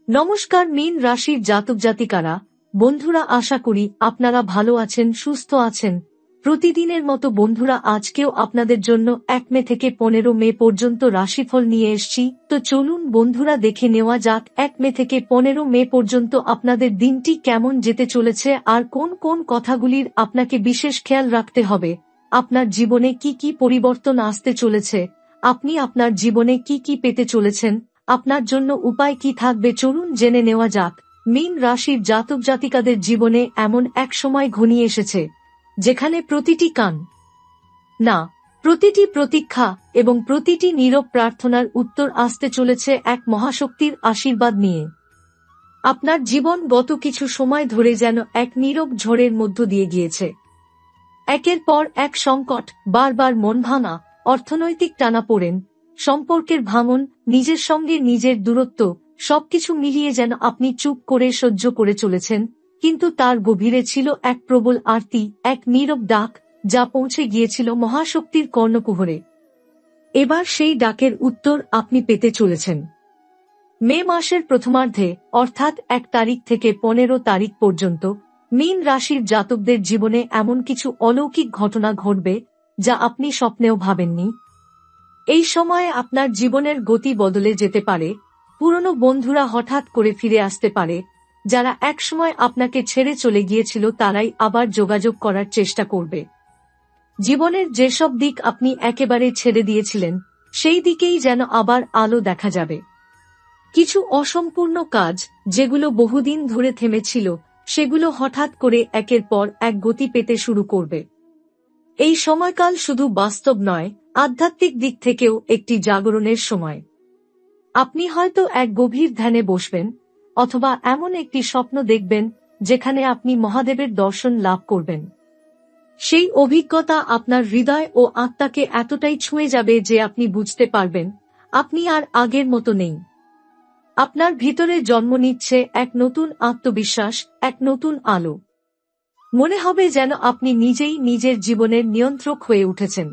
নমস্কার মীন রাশির জাতক জাতিকারা, বন্ধুরা, আশা করি আপনারা ভালো আছেন, সুস্থ আছেন। প্রতিদিনের মতো বন্ধুরা, আজকেও আপনাদের জন্য 1 মে থেকে 15 মে পর্যন্ত রাশিফল নিয়ে এসেছি। তো চলুন বন্ধুরা, দেখে নেওয়া যাক 1 মে থেকে 15 মে পর্যন্ত আপনাদের দিনটি কেমন যেতে চলেছে আর কোন কোন কথাগুলির আপনাকে বিশেষ খেয়াল রাখতে হবে। আপনার জীবনে কি কি পরিবর্তন আসতে চলেছে, আপনি আপনার জীবনে কি কি পেতে চলেছেন, আপনার জন্য উপায় কি থাকবে, চলুন জেনে নেওয়া যাক। মীন রাশির জাতক জাতিকাদের জীবনে এমন এক সময় ঘনিয়ে এসেছে যেখানে প্রতিটি কান না, প্রতিটি প্রতীক্ষা এবং প্রতিটি নীরব প্রার্থনার উত্তর আসতে চলেছে এক মহাশক্তির আশীর্বাদ নিয়ে। আপনার জীবন গত কিছু সময় ধরে যেন এক নীরব ঝড়ের মধ্য দিয়ে গিয়েছে। একের পর এক সংকট, বারবার মন ভাঙা, অর্থনৈতিক টানাপোড়েন, সম্পর্কের ভাঙন, নিজের সঙ্গে নিজের দূরত্ব, সবকিছু মিলিয়ে যেন আপনি চুপ করে সহ্য করে চলেছেন। কিন্তু তার গভীরে ছিল এক প্রবল আরতি, এক নীরব ডাক, যা পৌঁছে গিয়েছিল মহাশক্তির কর্ণকুহরে। এবার সেই ডাকের উত্তর আপনি পেতে চলেছেন। মে মাসের প্রথমার্ধে, অর্থাৎ 1 তারিখ থেকে 15 তারিখ পর্যন্ত মীন রাশির জাতকদের জীবনে এমন কিছু অলৌকিক ঘটনা ঘটবে যা আপনি স্বপ্নেও ভাবেননি। এই সময়ে আপনার জীবনের গতি বদলে যেতে পারে। পুরনো বন্ধুরা হঠাৎ করে ফিরে আসতে পারে। যারা একসময় আপনাকে ছেড়ে চলে গিয়েছিল তারাই আবার যোগাযোগ করার চেষ্টা করবে। জীবনের যেসব দিক আপনি একেবারে ছেড়ে দিয়েছিলেন, সেই দিকেই যেন আবার আলো দেখা যাবে। কিছু অসম্পূর্ণ কাজ, যেগুলো বহুদিন ধরে থেমেছিল, সেগুলো হঠাৎ করে একের পর এক গতি পেতে শুরু করবে। এই সময়কাল শুধু বাস্তব নয়, আধ্যাত্মিক দিক থেকেও একটি জাগরণের সময়। আপনি হয়তো এক গভীর ধ্যানে বসবেন, অথবা এমন একটি স্বপ্ন দেখবেন যেখানে আপনি মহাদেবের দর্শন লাভ করবেন। সেই অভিজ্ঞতা আপনার হৃদয় ও আত্মাকে এতটাই ছুঁয়ে যাবে যে আপনি বুঝতে পারবেন আপনি আর আগের মতো নেই। আপনার ভিতরে জন্ম নিচ্ছে এক নতুন আত্মবিশ্বাস, এক নতুন আলো। মনে হবে যেন আপনি নিজেই নিজের জীবনের নিয়ন্ত্রক হয়ে উঠেছেন।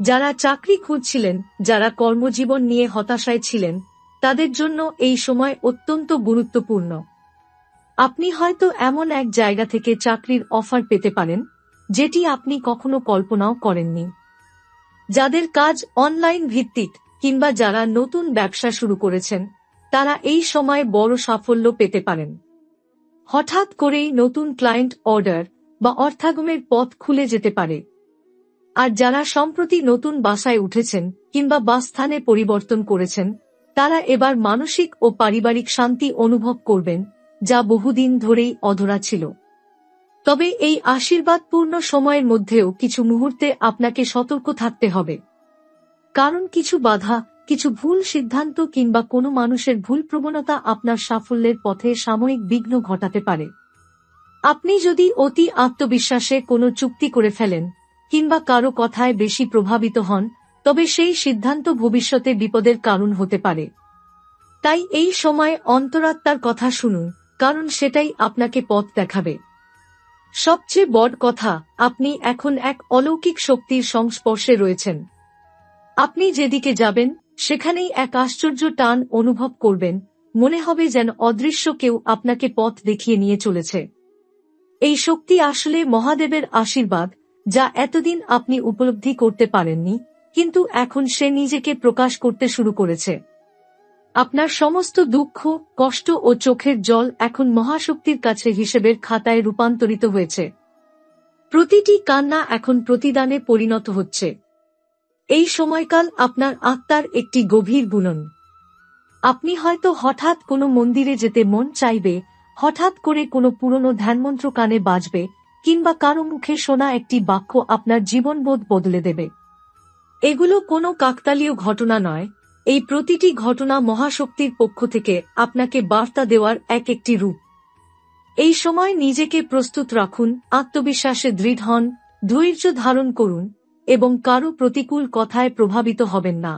যারা চাকরি খুঁজছিলেন, যারা কর্মজীবন নিয়ে হতাশায় ছিলেন, তাদের জন্য এই সময় অত্যন্ত গুরুত্বপূর্ণ। আপনি হয়তো এমন এক জায়গা থেকে চাকরির অফার পেতে পারেন যেটি আপনি কখনো কল্পনাও করেননি। যাদের কাজ অনলাইন ভিত্তিক কিংবা যারা নতুন ব্যবসা শুরু করেছেন, তারা এই সময় বড় সাফল্য পেতে পারেন। হঠাৎ করেই নতুন ক্লায়েন্ট অর্ডার বা অর্থাগমের পথ খুলে যেতে পারে। আর যারা সম্প্রতি নতুন বাসায় উঠেছেন কিংবা বাসস্থানে পরিবর্তন করেছেন, তারা এবার মানসিক ও পারিবারিক শান্তি অনুভব করবেন, যা বহুদিন ধরেই অধরা ছিল। তবে এই আশীর্বাদপূর্ণ সময়ের মধ্যেও কিছু মুহূর্তে আপনাকে সতর্ক থাকতে হবে। কারণ কিছু বাধা, কিছু ভুল সিদ্ধান্ত কিংবা কোনো মানুষের ভুল প্রবণতা আপনার সাফল্যের পথে সাময়িক বিঘ্ন ঘটাতে পারে। আপনি যদি অতি আত্মবিশ্বাসে কোনো চুক্তি করে ফেলেন কিংবা কারো কথায় বেশি প্রভাবিত হন, তবে সেই সিদ্ধান্ত ভবিষ্যতে বিপদের কারণ হতে পারে। তাই এই সময় অন্তরাত্মার কথা শুনুন, কারণ সেটাই আপনাকে পথ দেখাবে। সবচেয়ে বড় কথা, আপনি এখন এক অলৌকিক শক্তির সংস্পর্শে রয়েছেন। আপনি যেদিকে যাবেন সেখানেই এক আশ্চর্য টান অনুভব করবেন, মনে হবে যেন অদৃশ্য কেউ আপনাকে পথ দেখিয়ে নিয়ে চলেছে। এই শক্তি আসলে মহাদেবের আশীর্বাদ, যা এতদিন আপনি উপলব্ধি করতে পারেননি, কিন্তু এখন সে নিজেকে প্রকাশ করতে শুরু করেছে। আপনার সমস্ত দুঃখ, কষ্ট ও চোখের জল এখন মহাশক্তির কাছে হিসেবের খাতায় রূপান্তরিত হয়েছে। প্রতিটি কান্না এখন প্রতিদানে পরিণত হচ্ছে। এই সময়কাল আপনার আত্মার একটি গভীর বুনন। আপনি হয়তো হঠাৎ কোনো মন্দিরে যেতে মন চাইবে, হঠাৎ করে কোনো পুরনো ধ্যানমন্ত্র কানে বাজবে, কিংবা কারো মুখে শোনা একটি বাক্য আপনার জীবনবোধ বদলে দেবে। এগুলো কোনো কাকতালীয় ঘটনা নয়, এই প্রতিটি ঘটনা মহাশক্তির পক্ষ থেকে আপনাকে বার্তা দেওয়ার একটি রূপ। এই সময় নিজেকে প্রস্তুত রাখুন, আত্মবিশ্বাসে দৃঢ় হন, ধৈর্য ধারণ করুন এবং কারো প্রতিকূল কথায় প্রভাবিত হবেন না।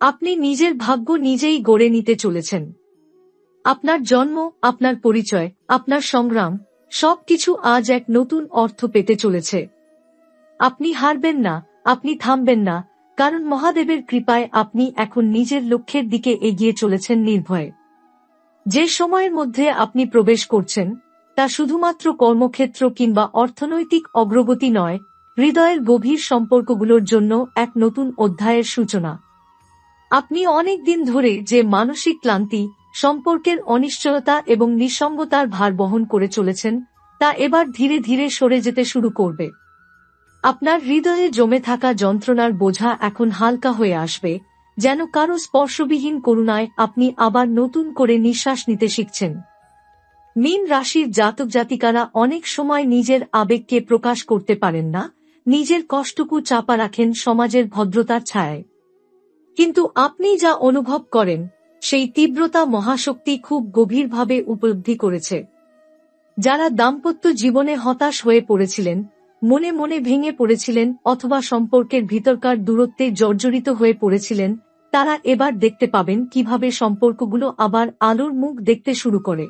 আপনি নিজের ভাগ্য নিজেই গড়ে নিতে চলেছেন। আপনার জন্ম, আপনার পরিচয়, আপনার সংগ্রাম, সবকিছু আজ এক নতুন অর্থ পেতে চলেছে। আপনি হারবেন না, আপনি থামবেন না, কারণ মহাদেবের কৃপায় আপনি এখন নিজের লক্ষ্যের দিকে এগিয়ে চলেছেন নির্ভয়ে। যে সময়ের মধ্যে আপনি প্রবেশ করছেন তা শুধুমাত্র কর্মক্ষেত্র কিংবা অর্থনৈতিক অগ্রগতি নয়, হৃদয়ের গভীর সম্পর্কগুলোর জন্য এক নতুন অধ্যায়ের সূচনা। আপনি অনেক দিন ধরে যে মানসিক ক্লান্তি, সম্পর্কের অনিশ্চয়তা এবং নিঃসঙ্গতার ভার বহন করে চলেছেন, তা এবার ধীরে ধীরে সরে যেতে শুরু করবে। আপনার হৃদয়ে জমে থাকা যন্ত্রণার বোঝা এখন হালকা হয়ে আসবে, যেন কারো স্পর্শবিহীন করুণায় আপনি আবার নতুন করে নিঃশ্বাস নিতে শিখছেন। মীন রাশির জাতক জাতিকারা অনেক সময় নিজের আবেগকে প্রকাশ করতে পারেন না, নিজের কষ্টকু চাপা রাখেন সমাজের ভদ্রতার ছায়ায়। কিন্তু আপনি যা অনুভব করেন সেই তীব্রতা মহাশক্তি খুব গভীরভাবে উপলব্ধি করেছে। যারা দাম্পত্য জীবনে হতাশ হয়ে পড়েছিলেন, মনে মনে ভেঙে পড়েছিলেন অথবা সম্পর্কের ভিতরকার দূরত্বে জর্জরিত হয়ে পড়েছিলেন, তারা এবার দেখতে পাবেন কিভাবে সম্পর্কগুলো আবার আলোর মুখ দেখতে শুরু করে।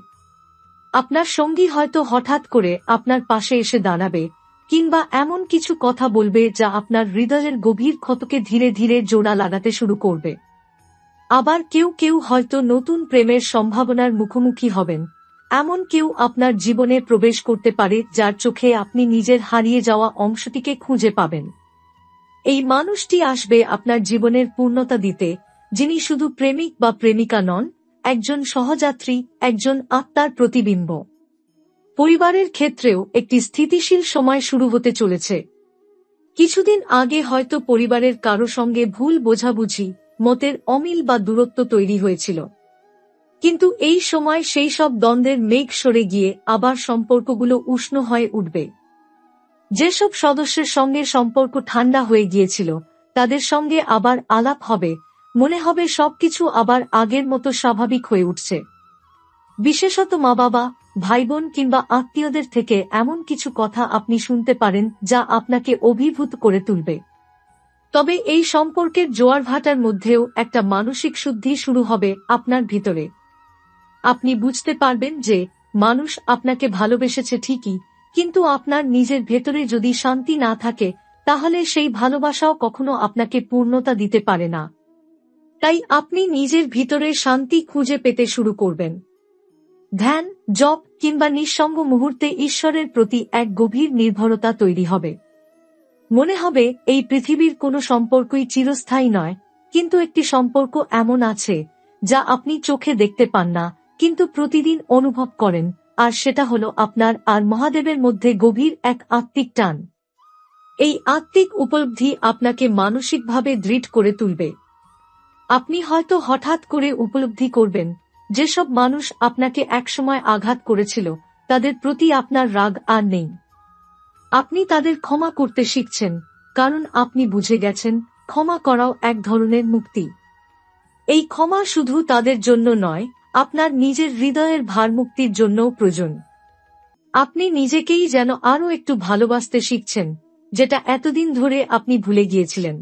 আপনার সঙ্গী হয়তো হঠাৎ করে আপনার পাশে এসে দাঁড়াবে, কিংবা এমন কিছু কথা বলবে যা আপনার হৃদয়ের গভীর ক্ষতকে ধীরে ধীরে জোড়া লাগাতে শুরু করবে। আবার কেউ কেউ হয়তো নতুন প্রেমের সম্ভাবনার মুখোমুখি হবেন, এমন কেউ আপনার জীবনে প্রবেশ করতে পারে যার চোখে আপনি নিজের হারিয়ে যাওয়া অংশটিকে খুঁজে পাবেন। এই মানুষটি আসবে আপনার জীবনের পূর্ণতা দিতে, যিনি শুধু প্রেমিক বা প্রেমিকা নন, একজন সহযাত্রী, একজন আত্মার প্রতিবিম্ব। পরিবারের ক্ষেত্রেও একটি স্থিতিশীল সময় শুরু হতে চলেছে। কিছুদিন আগে হয়তো পরিবারের কারো সঙ্গে ভুল বোঝাবুঝি, মতের অমিল বা দূরত্ব তৈরি হয়েছিল, কিন্তু এই সময় সেই সব দ্বন্দ্বের মেঘ সরে গিয়ে আবার সম্পর্কগুলো উষ্ণ হয়ে উঠবে। যেসব সদস্যের সঙ্গে সম্পর্ক ঠান্ডা হয়ে গিয়েছিল তাদের সঙ্গে আবার আলাপ হবে, মনে হবে সবকিছু আবার আগের মতো স্বাভাবিক হয়ে উঠছে। বিশেষত মা বাবা, ভাই বোন কিংবা আত্মীয়দের থেকে এমন কিছু কথা আপনি শুনতে পারেন যা আপনাকে অভিভূত করে তুলবে। তবে এই সম্পর্কের জোয়ার ভাটার মধ্যেও একটা মানসিক শুদ্ধি শুরু হবে আপনার ভিতরে। আপনি বুঝতে পারবেন যে মানুষ আপনাকে ভালোবেসেছে ঠিকই, কিন্তু আপনার নিজের ভেতরে যদি শান্তি না থাকে তাহলে সেই ভালোবাসাও কখনো আপনাকে পূর্ণতা দিতে পারে না। তাই আপনি নিজের ভিতরে শান্তি খুঁজে পেতে শুরু করবেন। ধ্যান, জপ কিংবা নিঃসঙ্গ মুহূর্তে ঈশ্বরের প্রতি এক গভীর নির্ভরতা তৈরি হবে। মনে হবে এই পৃথিবীর কোনো সম্পর্কই চিরস্থায়ী নয়, কিন্তু একটি সম্পর্ক এমন আছে যা আপনি চোখে দেখতে পান না কিন্তু প্রতিদিন অনুভব করেন, আর সেটা হলো আপনার আর মহাদেবের মধ্যে গভীর এক আত্মিক টান। এই আত্মিক উপলব্ধি আপনাকে মানসিকভাবে দৃঢ় করে তুলবে। আপনি হয়তো হঠাৎ করে উপলব্ধি করবেন যেসব মানুষ আপনাকে একসময় আঘাত করেছিল তাদের প্রতি আপনার রাগ আর নেই। আপনি তাদের ক্ষমা করতে শিখছেন, কারণ আপনি বুঝে গেছেন ক্ষমা করাও এক ধরনের মুক্তি। এই ক্ষমা শুধু তাদের জন্য নয়, আপনার নিজের হৃদয়ের ভারমুক্তির জন্যও প্রয়োজন। আপনি নিজেকেই যেন আরও একটু ভালোবাসতে শিখছেন, যেটা এতদিন ধরে আপনি ভুলে গিয়েছিলেন।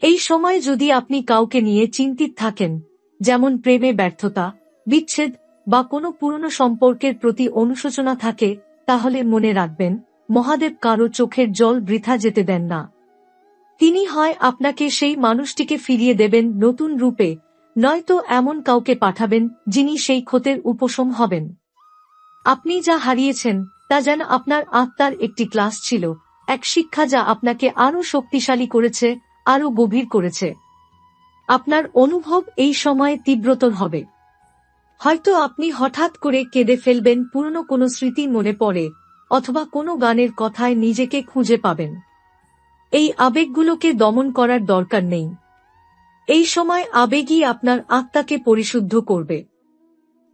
এই সময় যদি আপনি কাউকে নিয়ে চিন্তিত থাকেন, যেমন প্রেমে ব্যর্থতা, বিচ্ছেদ বা কোনো পুরনো সম্পর্কের প্রতি অনুশোচনা থাকে, তাহলে মনে রাখবেন মহাদেব কারো চোখের জল বৃথা যেতে দেন না। তিনি হয় আপনাকে সেই মানুষটিকে ফিরিয়ে দেবেন নতুন রূপে, নয়তো এমন কাউকে পাঠাবেন যিনি সেই ক্ষতের উপশম হবেন। আপনি যা হারিয়েছেন তা যেন আপনার আত্মার একটি ক্লাস ছিল, এক শিক্ষা যা আপনাকে আরও শক্তিশালী করেছে, আরও গভীর করেছে। আপনার অনুভব এই সময়ে তীব্রতর হবে। হয়তো আপনি হঠাৎ করে কেঁদে ফেলবেন, পুরনো কোনো স্মৃতি মনে পড়ে, অথবা কোনো গানের কথায় নিজেকে খুঁজে পাবেন। এই আবেগগুলোকে দমন করার দরকার নেই। এই সময় আবেগই আপনার আত্মাকে পরিশুদ্ধ করবে।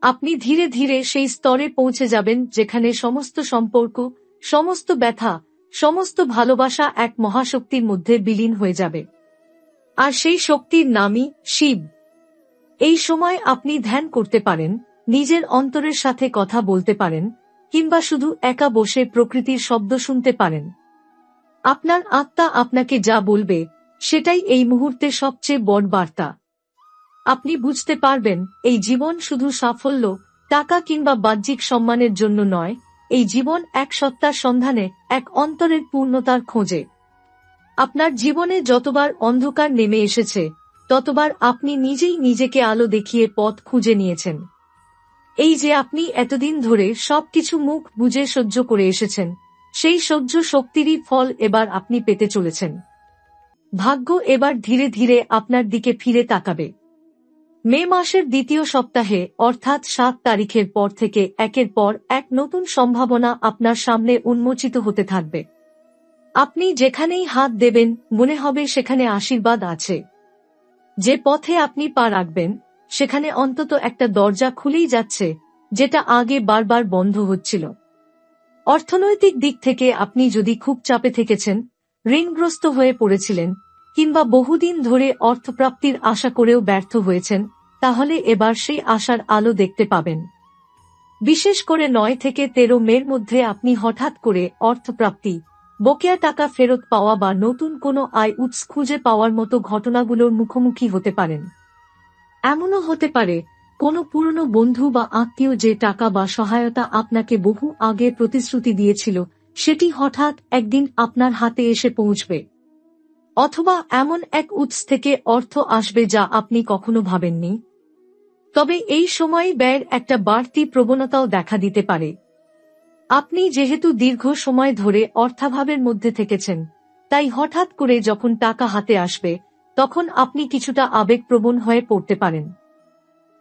আপনি ধীরে ধীরে সেই স্তরে পৌঁছে যাবেন যেখানে সমস্ত সম্পর্ক, সমস্ত ব্যথা, সমস্ত ভালোবাসা এক মহাশক্তির মধ্যে বিলীন হয়ে যাবে। আর সেই শক্তির নামই শিব। এই সময় আপনি ধ্যান করতে পারেন, নিজের অন্তরের সাথে কথা বলতে পারেন, কিংবা শুধু একা বসে প্রকৃতির শব্দ শুনতে পারেন। আপনার আত্মা আপনাকে যা বলবে সেটাই এই মুহূর্তে সবচেয়ে বড় বার্তা। আপনি বুঝতে পারবেন এই জীবন শুধু সাফল্য, টাকা কিংবা বাহ্যিক সম্মানের জন্য নয়, এই জীবন এক সত্তার সন্ধানে, এক অন্তরের পূর্ণতার খোঁজে। আপনার জীবনে যতবার অন্ধকার নেমে এসেছে ততবার আপনি নিজেই নিজেকে আলো দেখিয়ে পথ খুঁজে নিয়েছেন। এই যে আপনি এতদিন ধরে সবকিছু মুখ বুজে সহ্য করে এসেছেন, সেই সহ্য শক্তিরই ফল এবার আপনি পেতে চলেছেন। ভাগ্য এবার ধীরে ধীরে আপনার দিকে ফিরে তাকাবে। মে মাসের দ্বিতীয় সপ্তাহে অর্থাৎ 7 তারিখের পর থেকে একের পর এক নতুন সম্ভাবনা আপনার সামনে উন্মোচিত হতে থাকবে। আপনি যেখানেই হাত দেবেন মনে হবে সেখানে আশীর্বাদ আছে। যে পথে আপনি পা রাখবেন সেখানে অন্তত একটা দরজা খুলেই যাচ্ছে, যেটা আগে বারবার বন্ধ হচ্ছিল। অর্থনৈতিক দিক থেকে আপনি যদি খুব চাপে থেকেছেন, ঋণগ্রস্ত হয়ে পড়েছিলেন, কিংবা বহুদিন ধরে অর্থপ্রাপ্তির আশা করেও ব্যর্থ হয়েছেন, তাহলে এবার সেই আশার আলো দেখতে পাবেন। বিশেষ করে 9 থেকে 13 মের মধ্যে আপনি হঠাৎ করে অর্থপ্রাপ্তি, বকেয়া টাকা ফেরত পাওয়া বা নতুন কোনো আয় উৎস খুঁজে পাওয়ার মতো ঘটনাগুলোর মুখোমুখি হতে পারেন। এমনও হতে পারে কোনো পুরনো বন্ধু বা আত্মীয় যে টাকা বা সহায়তা আপনাকে বহু আগে প্রতিশ্রুতি দিয়েছিল, সেটি হঠাৎ একদিন আপনার হাতে এসে পৌঁছবে। অথবা এমন এক উৎস থেকে অর্থ আসবে যা আপনি কখনো ভাবেননি। তবে এই সময় ব্যয়ের একটা বাড়তি প্রবণতাও দেখা দিতে পারে। আপনি যেহেতু দীর্ঘ সময় ধরে অর্থাভাবের মধ্যে থেকেছেন, তাই হঠাৎ করে যখন টাকা হাতে আসবে তখন আপনি কিছুটা আবেগপ্রবণ হয়ে পড়তে পারেন।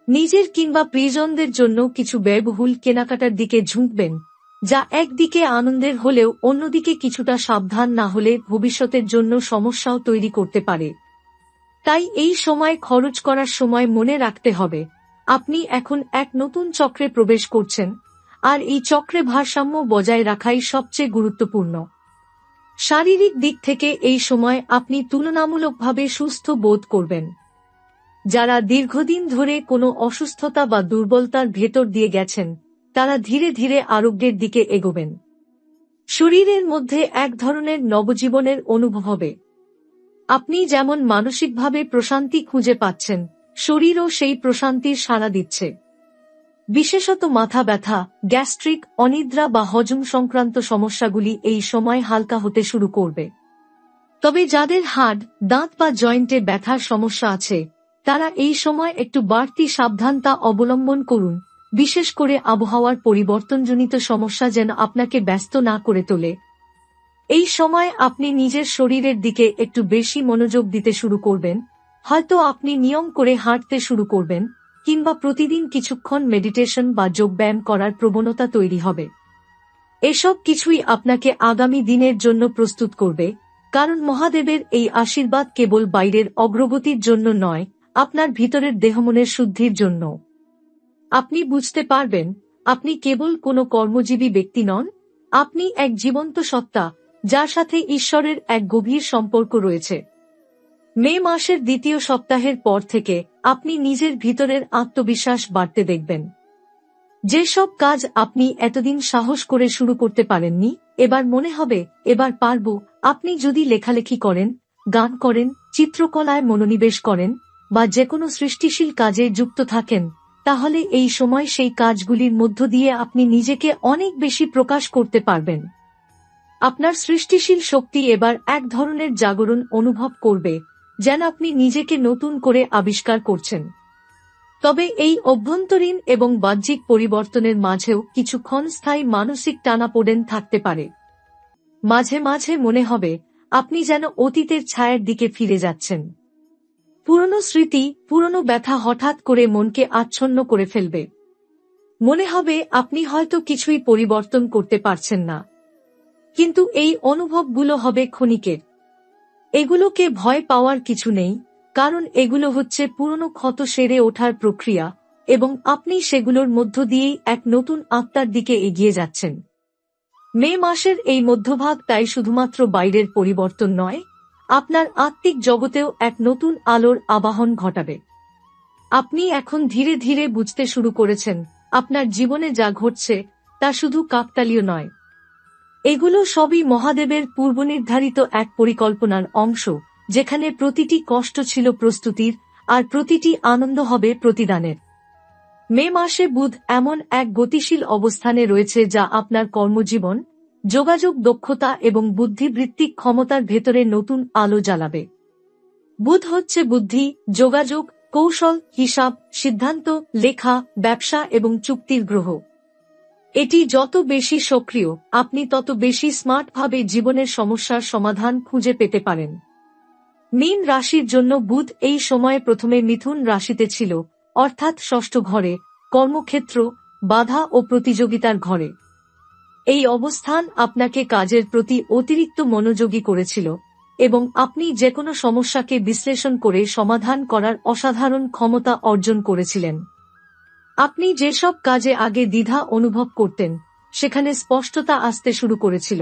নিজের কিংবা প্রিয়জনদের জন্য কিছু ব্যয়বহুল কেনাকাটার দিকে ঝুঁকবেন, যা একদিকে আনন্দের হলেও অন্যদিকে কিছুটা সাবধান না হলে ভবিষ্যতের জন্য সমস্যাও তৈরি করতে পারে। তাই এই সময় খরচ করার সময় মনে রাখতে হবে, আপনি এখন এক নতুন চক্রে প্রবেশ করছেন, আর এই চক্রে ভারসাম্য বজায় রাখাই সবচেয়ে গুরুত্বপূর্ণ। শারীরিক দিক থেকে এই সময় আপনি তুলনামূলকভাবে সুস্থ বোধ করবেন। যারা দীর্ঘদিন ধরে কোনো অসুস্থতা বা দুর্বলতার ভেতর দিয়ে গেছেন, তারা ধীরে ধীরে আরোগ্যের দিকে এগোবেন। শরীরের মধ্যে এক ধরনের নবজীবনের অনুভব হবে। আপনি যেমন মানসিকভাবে প্রশান্তি খুঁজে পাচ্ছেন, শরীরও সেই প্রশান্তির সাড়া দিচ্ছে। বিশেষত মাথা ব্যথা, গ্যাস্ট্রিক, অনিদ্রা বা হজম সংক্রান্ত সমস্যাগুলি এই সময় হালকা হতে শুরু করবে। তবে যাদের হাড়, দাঁত বা জয়েন্টে ব্যথার সমস্যা আছে, তারা এই সময় একটু বাড়তি সাবধানতা অবলম্বন করুন, বিশেষ করে আবহাওয়ার পরিবর্তনজনিত সমস্যা যেন আপনাকে ব্যস্ত না করে তোলে। এই সময় আপনি নিজের শরীরের দিকে একটু বেশি মনোযোগ দিতে শুরু করবেন, হয়তো আপনি নিয়ম করে হাঁটতে শুরু করবেন, কিংবা প্রতিদিন কিছুক্ষণ মেডিটেশন বা যোগব্যায়াম করার প্রবণতা তৈরি হবে। এসব কিছুই আপনাকে আগামী দিনের জন্য প্রস্তুত করবে, কারণ মহাদেবের এই আশীর্বাদ কেবল বাইরের অগ্রগতির জন্য নয়, আপনার ভিতরের দেহমনের শুদ্ধির জন্য। আপনি বুঝতে পারবেন, আপনি কেবল কোনো কর্মজীবী ব্যক্তি নন, আপনি এক জীবন্ত সত্তা, যার সাথে ঈশ্বরের এক গভীর সম্পর্ক রয়েছে। মে মাসের দ্বিতীয় সপ্তাহের পর থেকে আপনি নিজের ভিতরের আত্মবিশ্বাস বাড়তে দেখবেন। যেসব কাজ আপনি এতদিন সাহস করে শুরু করতে পারেননি, এবার মনে হবে এবার পারব। আপনি যদি লেখালেখি করেন, গান করেন, চিত্রকলায় মনোনিবেশ করেন বা যেকোনো সৃষ্টিশীল কাজে যুক্ত থাকেন, তাহলে এই সময় সেই কাজগুলির মধ্য দিয়ে আপনি নিজেকে অনেক বেশি প্রকাশ করতে পারবেন। আপনার সৃষ্টিশীল শক্তি এবার এক ধরনের জাগরণ অনুভব করবে, যেন আপনি নিজেকে নতুন করে আবিষ্কার করছেন। তবে এই অভ্যন্তরীণ এবং বাহ্যিক পরিবর্তনের মাঝেও কিছু ক্ষণস্থায়ী মানসিক টানাপোড়েন থাকতে পারে। মাঝে মাঝে মনে হবে আপনি যেন অতীতের ছায়ার দিকে ফিরে যাচ্ছেন। পুরনো স্মৃতি, পুরনো ব্যথা হঠাৎ করে মনকে আচ্ছন্ন করে ফেলবে। মনে হবে আপনি হয়তো কিছুই পরিবর্তন করতে পারছেন না। কিন্তু এই অনুভবগুলো হবে ক্ষণিকের। এগুলোকে ভয় পাওয়ার কিছু নেই, কারণ এগুলো হচ্ছে পুরনো ক্ষত সেরে ওঠার প্রক্রিয়া, এবং আপনি সেগুলোর মধ্য দিয়েই এক নতুন আত্মার দিকে এগিয়ে যাচ্ছেন। মে মাসের এই মধ্যভাগ তাই শুধুমাত্র বাইরের পরিবর্তন নয়, আপনার আত্মিক জগতেও এক নতুন আলোর আবাহন ঘটাবে। আপনি এখন ধীরে ধীরে বুঝতে শুরু করেছেন, আপনার জীবনে যা ঘটছে তা শুধু কাকতালীয় নয়। এগুলো সবই মহাদেবের পূর্বনির্ধারিত এক পরিকল্পনার অংশ, যেখানে প্রতিটি কষ্ট ছিল প্রস্তুতির, আর প্রতিটি আনন্দ হবে প্রতিদানের। মে মাসে বুধ এমন এক গতিশীল অবস্থানে রয়েছে যা আপনার কর্মজীবন, যোগাযোগ দক্ষতা এবং বুদ্ধিবৃত্তিক ক্ষমতার ভেতরে নতুন আলো জ্বালাবে। বুধ হচ্ছে বুদ্ধি, যোগাযোগ কৌশল, হিসাব, সিদ্ধান্ত, লেখা, ব্যবসা এবং চুক্তির গ্রহ। এটি যত বেশি সক্রিয়, আপনি তত বেশি স্মার্টভাবে জীবনের সমস্যার সমাধান খুঁজে পেতে পারেন। মীন রাশির জন্য বুধ এই সময়ে প্রথমে মিথুন রাশিতে ছিল, অর্থাৎ ষষ্ঠ ঘরে, কর্মক্ষেত্র, বাধা ও প্রতিযোগিতার ঘরে। এই অবস্থান আপনাকে কাজের প্রতি অতিরিক্ত মনোযোগী করেছিল এবং আপনি যেকোনো সমস্যাকে বিশ্লেষণ করে সমাধান করার অসাধারণ ক্ষমতা অর্জন করেছিলেন। আপনি যেসব কাজে আগে দ্বিধা অনুভব করতেন, সেখানে স্পষ্টতা আসতে শুরু করেছিল।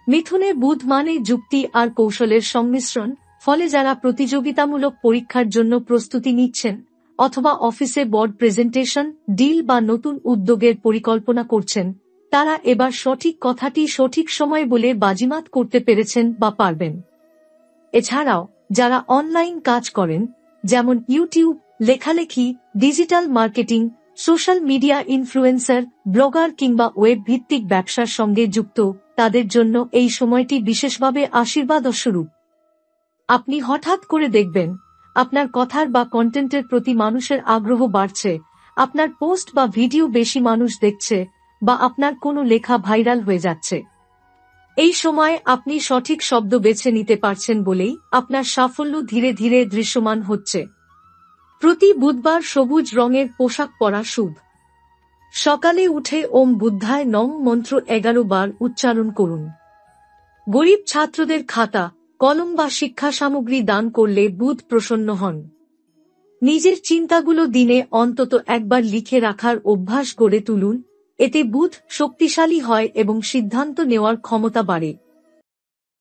মিথুনে বুধ মানে যুক্তি আর কৌশলের সংমিশ্রণ, ফলে যারা প্রতিযোগিতামূলক পরীক্ষার জন্য প্রস্তুতি নিচ্ছেন অথবা অফিসে বোর্ড প্রেজেন্টেশন, ডিল বা নতুন উদ্যোগের পরিকল্পনা করছেন, তারা এবার সঠিক কথাটি সঠিক সময় বলে বাজিমাত করতে পেরেছেন বা পারবেন। এছাড়াও যারা অনলাইন কাজ করেন, যেমন ইউটিউব, লেখালেখি, digital marketing, social media influencer, blogger কিংবা ওয়েব ভিত্তিক ব্যবসার সঙ্গে যুক্ত, তাদের জন্য এই সময়টি বিশেষভাবে আশীর্বাদস্বরূপ। আপনি হঠাৎ করে দেখবেন আপনার কথার বা কন্টেন্টের প্রতি মানুষের আগ্রহ বাড়ছে, আপনার পোস্ট বা ভিডিও বেশি মানুষ দেখছে, বা আপনার কোনো লেখা ভাইরাল হয়ে যাচ্ছে। এই সময় আপনি সঠিক শব্দ বেছে নিতে পারছেন বলেই আপনার সাফল্য ধীরে ধীরে দৃশ্যমান হচ্ছে। প্রতি বুধবার সবুজ রঙের পোশাক পরা শুভ। সকালে উঠে ওম বুদ্ধায় নম মন্ত্র 11 বার উচ্চারণ করুন। গরিব ছাত্রদের খাতা, কলম বা শিক্ষা সামগ্রী দান করলে বুধ প্রসন্ন হন। নিজের চিন্তাগুলো দিনে অন্তত একবার লিখে রাখার অভ্যাস গড়ে তুলুন, এতে বুধ শক্তিশালী হয় এবং সিদ্ধান্ত নেওয়ার ক্ষমতা বাড়ে।